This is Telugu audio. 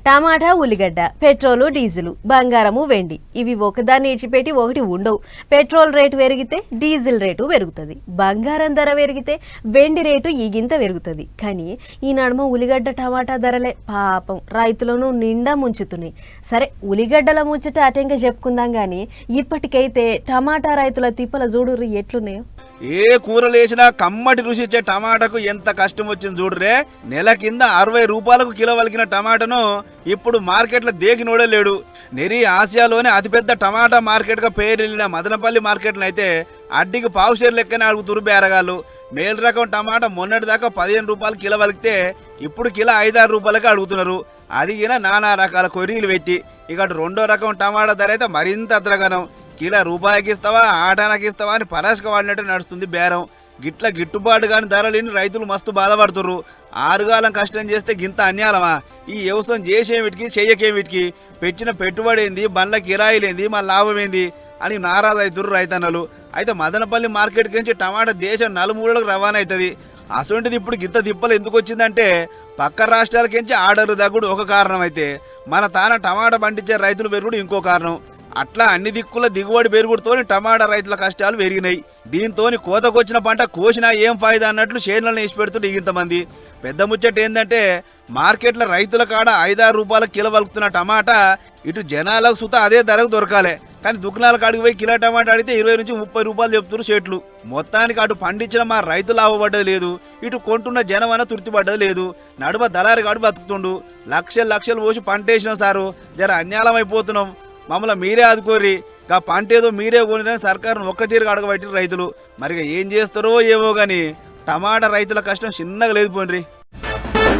టమాటా, ఉల్లిగడ్డ, పెట్రోలు, డీజిల్, బంగారము, వెండి ఇవి ఒకదాన్ని ఇచ్చిపెట్టి ఒకటి ఉండవు. పెట్రోల్ రేటు పెరిగితే డీజిల్ రేటు పెరుగుతుంది, బంగారం ధర పెరిగితే వెండి రేటు ఈగింత పెరుగుతుంది. కానీ ఈ నడుమ ఉల్లిగడ్డ టమాటా ధరలే పాపం రైతులను నిండా ముంచుతున్నాయి. సరే ఉల్లిగడ్డల ముచ్చట అటెంగా చెప్పుకుందాం కానీ ఇప్పటికైతే టమాటా రైతుల తిప్పల చూడుర్రి ఎట్లున్నాయో. ఏ కూరలు వేసినా కమ్మటి రుచి ఇచ్చే టమాటాకు ఎంత కష్టం వచ్చింది చూడరే. నెల కింద 60 రూపాయలకు కిలో వలికిన టమాటాను ఇప్పుడు మార్కెట్లో దేకినోడే లేడు. నెరి ఆసియాలోనే అతిపెద్ద టమాటా మార్కెట్గా పేరెళ్ళిన మదనపల్లి మార్కెట్లో అయితే అడ్డికి పావుషేరు లెక్కనే అడుగుతురు బేరగాళ్ళు. మేలు రకం టమాటా మొన్నటిదాకా 15 రూపాయలు కిలో వలికితే ఇప్పుడు కిలో 5-6 రూపాయలకే అడుగుతున్నారు. అదిగిన నానా రకాల కొర్రీలు పెట్టి. ఇక రెండో రకం టమాటా ధర అయితే మరింత అద్రగనం. కిలో రూపాయికి ఇస్తావా ఆటానికి ఇస్తావా అని పరాశక వాడినట్టు నడుస్తుంది బేరం. గిట్ల గిట్టుబాటు కాని ధరలేని రైతులు మస్తు బాధపడుతుర్రు. ఆరుగాలం కష్టం చేస్తే గింత అన్యాలమా? ఈ వ్యవసాయం చేసేమిటికి చెయ్యకేమిటికి? పెట్టిన పెట్టుబడి ఏంది, బండ్ల కిరాయిలేంది, మా లాభం ఏంది అని నారాజు అవుతుర్రు రైతన్నలు. అయితే మదనపల్లి మార్కెట్కి నుంచి టమాటా దేశం నలుమూలలకు రవాణా అవుతుంది. అసొంటిది ఇప్పుడు గింత దిప్పలు ఎందుకు వచ్చిందంటే పక్క రాష్ట్రాలకించి ఆర్డర్లు తగ్గుడు ఒక కారణం అయితే మన తాన టమాటా పండించే రైతులు పెరుగుడు ఇంకో కారణం. అట్లా అన్ని దిక్కుల దిగుబడి పెరుగుడుతో టమాటా రైతుల కష్టాలు పెరిగినాయి. దీంతో కోతకొచ్చిన పంట కోసినా ఏం ఫాయిదా అన్నట్లు చేనులను వేసి పెడుతుంటే ఇంతమంది. పెద్ద ముచ్చట ఏంటంటే మార్కెట్ల రైతుల కాడ 5-6 రూపాయల కిలో వలుకుతున్న టమాటా ఇటు జనాలకు సుత అదే ధరకు దొరకాలి. కానీ దుకాణాల కాడికి పోయి కిలో టమాటా అడిగితే 20 నుంచి 30 రూపాయలు చెప్తున్నారు చెట్లు. మొత్తానికి అటు పండించిన మా రైతు లాభపడ్డది లేదు, ఇటు కొంటున్న జనం అన్న తృప్తిపడ్డది లేదు. నడుమ దళారి కాడు బతుకుతుండు. లక్షలు పోసి పంట వేసినాం సారు, జర అన్యాలం అయిపోతున్నాం, మమ్మల్ని మీరే ఆదుకోర్రి, గా పంట ఏదో మీరే కొనిరని సర్కారును ఒక్క తీరుగా అడగబెట్టిన రైతులు. మరి ఏం చేస్తారో ఏమో కానీ టమాటా రైతుల కష్టం చిన్నగా లేదు పోండ్రి.